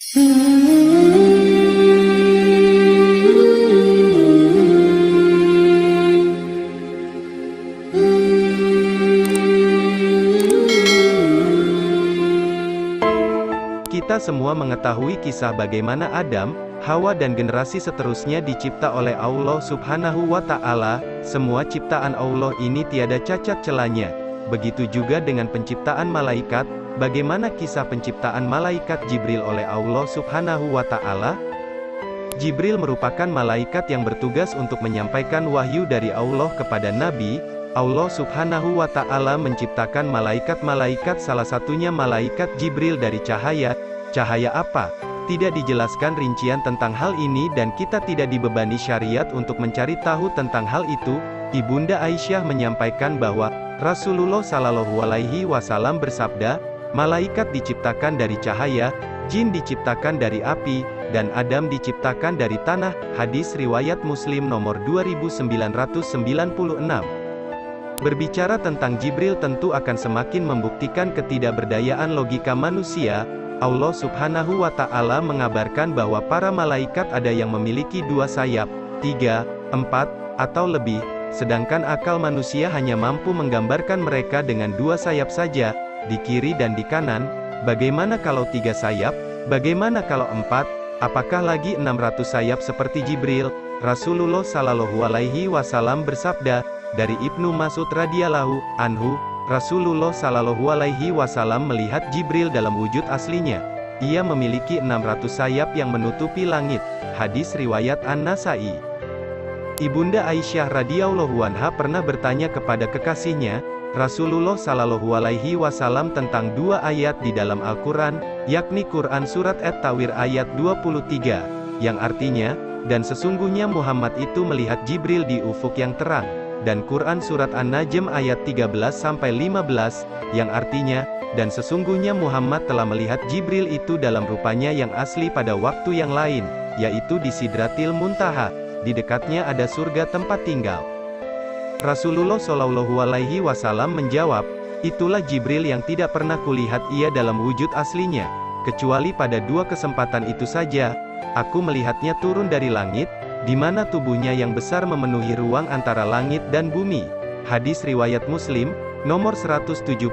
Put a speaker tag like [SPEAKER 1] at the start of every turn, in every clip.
[SPEAKER 1] Kita semua mengetahui kisah bagaimana Adam, Hawa dan generasi seterusnya dicipta oleh Allah Subhanahu wa Ta'ala. Semua ciptaan Allah ini tiada cacat celanya. Begitu juga dengan penciptaan malaikat. Bagaimana kisah penciptaan malaikat Jibril oleh Allah Subhanahu wa Ta'ala? Jibril merupakan malaikat yang bertugas untuk menyampaikan wahyu dari Allah kepada Nabi. Allah Subhanahu wa Ta'ala menciptakan malaikat-malaikat, salah satunya malaikat Jibril dari cahaya. Cahaya apa? Tidak dijelaskan rincian tentang hal ini dan kita tidak dibebani syariat untuk mencari tahu tentang hal itu. Ibunda Aisyah menyampaikan bahwa Rasulullah Shallallahu Alaihi Wasallam bersabda, malaikat diciptakan dari cahaya, jin diciptakan dari api, dan Adam diciptakan dari tanah. Hadis riwayat Muslim nomor 2996. Berbicara tentang Jibril tentu akan semakin membuktikan ketidakberdayaan logika manusia. Allah Subhanahu wa Ta'ala mengabarkan bahwa para malaikat ada yang memiliki 2 sayap, 3, 4, atau lebih, sedangkan akal manusia hanya mampu menggambarkan mereka dengan 2 sayap saja, di kiri dan di kanan. Bagaimana kalau 3 sayap? Bagaimana kalau 4? Apakah lagi 600 sayap seperti Jibril? Rasulullah Shallallahu Alaihi Wasallam bersabda, dari Ibnu Mas'ud radhiyallahu anhu, Rasulullah Shallallahu Alaihi Wasallam melihat Jibril dalam wujud aslinya. Ia memiliki 600 sayap yang menutupi langit. Hadis riwayat An-Nasai. Ibunda Aisyah radhiyallahu anha pernah bertanya kepada kekasihnya, Rasulullah Shallallahu Alaihi Wasallam tentang 2 ayat di dalam Al-Quran, yakni Quran Surat At-Tawir ayat 23, yang artinya, dan sesungguhnya Muhammad itu melihat Jibril di ufuk yang terang. Dan Quran Surat An-Najm ayat 13-15, yang artinya, dan sesungguhnya Muhammad telah melihat Jibril itu dalam rupanya yang asli pada waktu yang lain, yaitu di Sidratil Muntaha, di dekatnya ada surga tempat tinggal. Rasulullah Shallallahu Alaihi Wasallam menjawab, itulah Jibril yang tidak pernah kulihat ia dalam wujud aslinya, kecuali pada 2 kesempatan itu saja, aku melihatnya turun dari langit, di mana tubuhnya yang besar memenuhi ruang antara langit dan bumi. Hadis riwayat Muslim, nomor 177,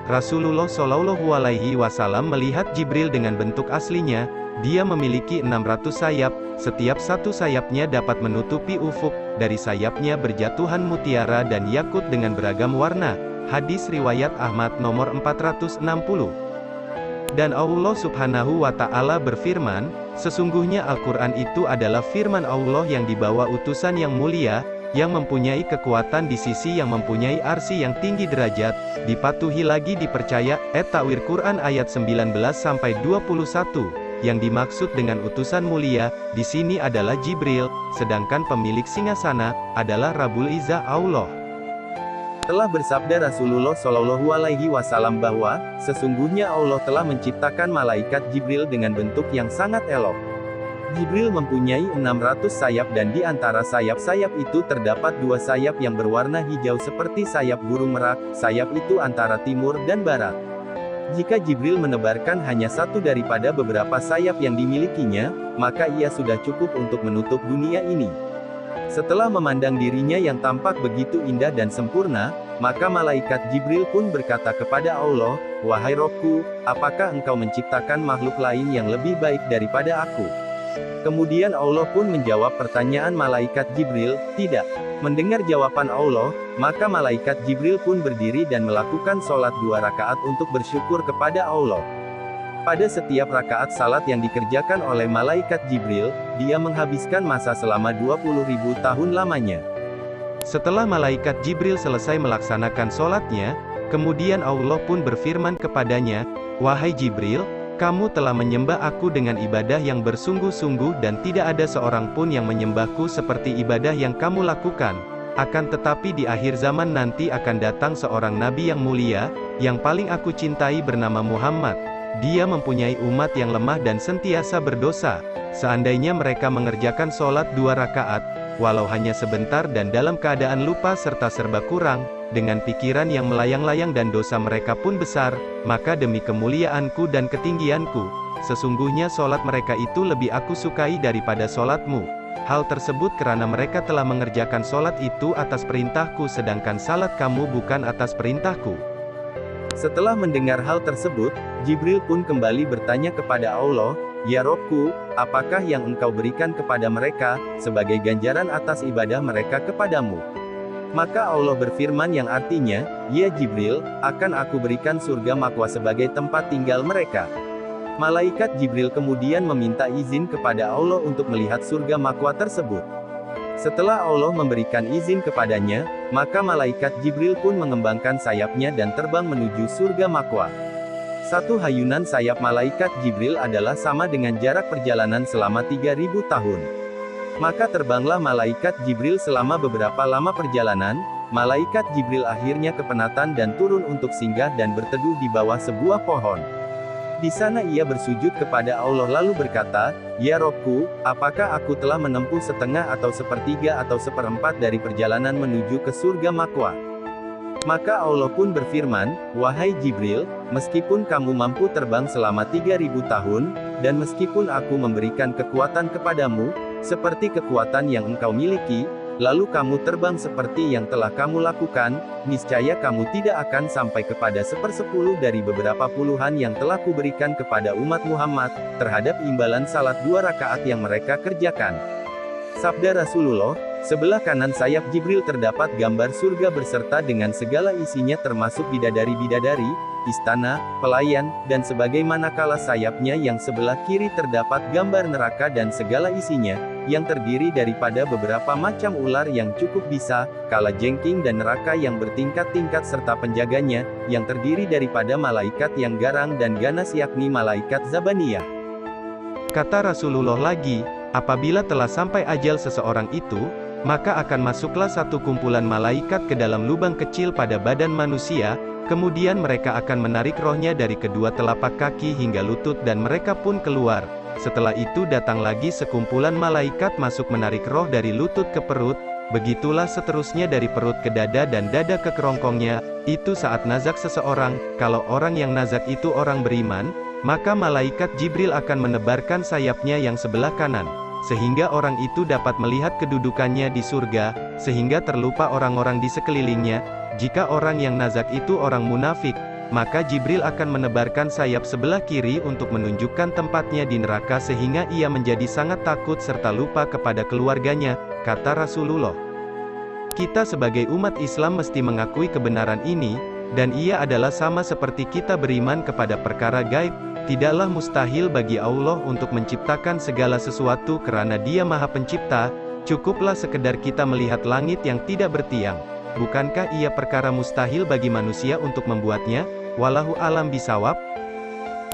[SPEAKER 1] Rasulullah Shallallahu Alaihi Wasallam melihat Jibril dengan bentuk aslinya. Dia memiliki 600 sayap, setiap satu sayapnya dapat menutupi ufuk, dari sayapnya berjatuhan mutiara dan yakut dengan beragam warna. Hadis riwayat Ahmad nomor 460. Dan Allah Subhanahu wa Ta'ala berfirman, sesungguhnya Al-Quran itu adalah firman Allah yang dibawa utusan yang mulia, yang mempunyai kekuatan di sisi yang mempunyai arsy yang tinggi derajat, dipatuhi lagi dipercaya. At-Tawir Quran ayat 19-21, yang dimaksud dengan utusan mulia, di sini adalah Jibril, sedangkan pemilik singgasana, adalah Rabbul Izzah Allah. Telah bersabda Rasulullah Shallallahu Alaihi Wasallam bahwa, sesungguhnya Allah telah menciptakan malaikat Jibril dengan bentuk yang sangat elok. Jibril mempunyai 600 sayap dan di antara sayap-sayap itu terdapat 2 sayap yang berwarna hijau seperti sayap burung merak, sayap itu antara timur dan barat. Jika Jibril menebarkan hanya satu daripada beberapa sayap yang dimilikinya, maka ia sudah cukup untuk menutup dunia ini. Setelah memandang dirinya yang tampak begitu indah dan sempurna, maka malaikat Jibril pun berkata kepada Allah, wahai Rohku, apakah engkau menciptakan makhluk lain yang lebih baik daripada aku? Kemudian Allah pun menjawab pertanyaan malaikat Jibril, tidak. Mendengar jawaban Allah, maka malaikat Jibril pun berdiri dan melakukan sholat 2 rakaat untuk bersyukur kepada Allah. Pada setiap rakaat salat yang dikerjakan oleh malaikat Jibril, dia menghabiskan masa selama 20.000 tahun lamanya. Setelah malaikat Jibril selesai melaksanakan sholatnya, kemudian Allah pun berfirman kepadanya, wahai Jibril, kamu telah menyembah aku dengan ibadah yang bersungguh-sungguh dan tidak ada seorang pun yang menyembahku seperti ibadah yang kamu lakukan. Akan tetapi di akhir zaman nanti akan datang seorang nabi yang mulia, yang paling aku cintai bernama Muhammad. Dia mempunyai umat yang lemah dan sentiasa berdosa. Seandainya mereka mengerjakan sholat 2 rakaat, walau hanya sebentar dan dalam keadaan lupa serta serba kurang, dengan pikiran yang melayang-layang dan dosa mereka pun besar, maka demi kemuliaanku dan ketinggianku, sesungguhnya solat mereka itu lebih aku sukai daripada solatmu. Hal tersebut karena mereka telah mengerjakan solat itu atas perintahku sedangkan salat kamu bukan atas perintahku. Setelah mendengar hal tersebut, Jibril pun kembali bertanya kepada Allah, "Ya Robku, apakah yang engkau berikan kepada mereka, sebagai ganjaran atas ibadah mereka kepadamu?" Maka Allah berfirman yang artinya, "Ya Jibril, akan aku berikan surga Makwah sebagai tempat tinggal mereka." Malaikat Jibril kemudian meminta izin kepada Allah untuk melihat surga Makwah tersebut. Setelah Allah memberikan izin kepadanya, maka malaikat Jibril pun mengembangkan sayapnya dan terbang menuju surga Makwah. Satu hayunan sayap malaikat Jibril adalah sama dengan jarak perjalanan selama 3000 tahun. Maka terbanglah malaikat Jibril selama beberapa lama perjalanan. Malaikat Jibril akhirnya kepenatan dan turun untuk singgah dan berteduh di bawah sebuah pohon. Di sana ia bersujud kepada Allah lalu berkata, "Ya Robku, apakah aku telah menempuh setengah atau sepertiga atau seperempat dari perjalanan menuju ke surga Makwah?" Maka Allah pun berfirman, "Wahai Jibril, meskipun kamu mampu terbang selama 3000 tahun, dan meskipun aku memberikan kekuatan kepadamu, seperti kekuatan yang engkau miliki, lalu kamu terbang seperti yang telah kamu lakukan, niscaya kamu tidak akan sampai kepada 1/10 dari beberapa puluhan yang telah kuberikan kepada umat Muhammad, terhadap imbalan salat 2 rakaat yang mereka kerjakan." Sabda Rasulullah, sebelah kanan sayap Jibril terdapat gambar surga berserta dengan segala isinya termasuk bidadari-bidadari, istana, pelayan, dan sebagaimana kala sayapnya yang sebelah kiri terdapat gambar neraka dan segala isinya, yang terdiri daripada beberapa macam ular yang cukup bisa, kala jengking dan neraka yang bertingkat-tingkat serta penjaganya, yang terdiri daripada malaikat yang garang dan ganas yakni malaikat Zabaniyah. Kata Rasulullah lagi, apabila telah sampai ajal seseorang itu, maka akan masuklah satu kumpulan malaikat ke dalam lubang kecil pada badan manusia, kemudian mereka akan menarik rohnya dari kedua telapak kaki hingga lutut dan mereka pun keluar. Setelah itu datang lagi sekumpulan malaikat masuk menarik roh dari lutut ke perut, begitulah seterusnya dari perut ke dada dan dada ke kerongkongnya. Itu saat nazak seseorang. Kalau orang yang nazak itu orang beriman, maka malaikat Jibril akan menebarkan sayapnya yang sebelah kanan, sehingga orang itu dapat melihat kedudukannya di surga, sehingga terlupa orang-orang di sekelilingnya. Jika orang yang nazak itu orang munafik, maka Jibril akan menebarkan sayap sebelah kiri untuk menunjukkan tempatnya di neraka sehingga ia menjadi sangat takut serta lupa kepada keluarganya, kata Rasulullah. Kita sebagai umat Islam mesti mengakui kebenaran ini, dan ia adalah sama seperti kita beriman kepada perkara gaib. Tidaklah mustahil bagi Allah untuk menciptakan segala sesuatu karena Dia Maha Pencipta, cukuplah sekedar kita melihat langit yang tidak bertiang. Bukankah ia perkara mustahil bagi manusia untuk membuatnya? Wallahu alam bisawab.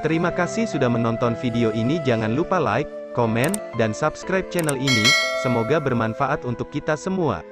[SPEAKER 1] Terima kasih sudah menonton video ini. Jangan lupa like, komen, dan subscribe channel ini. Semoga bermanfaat untuk kita semua.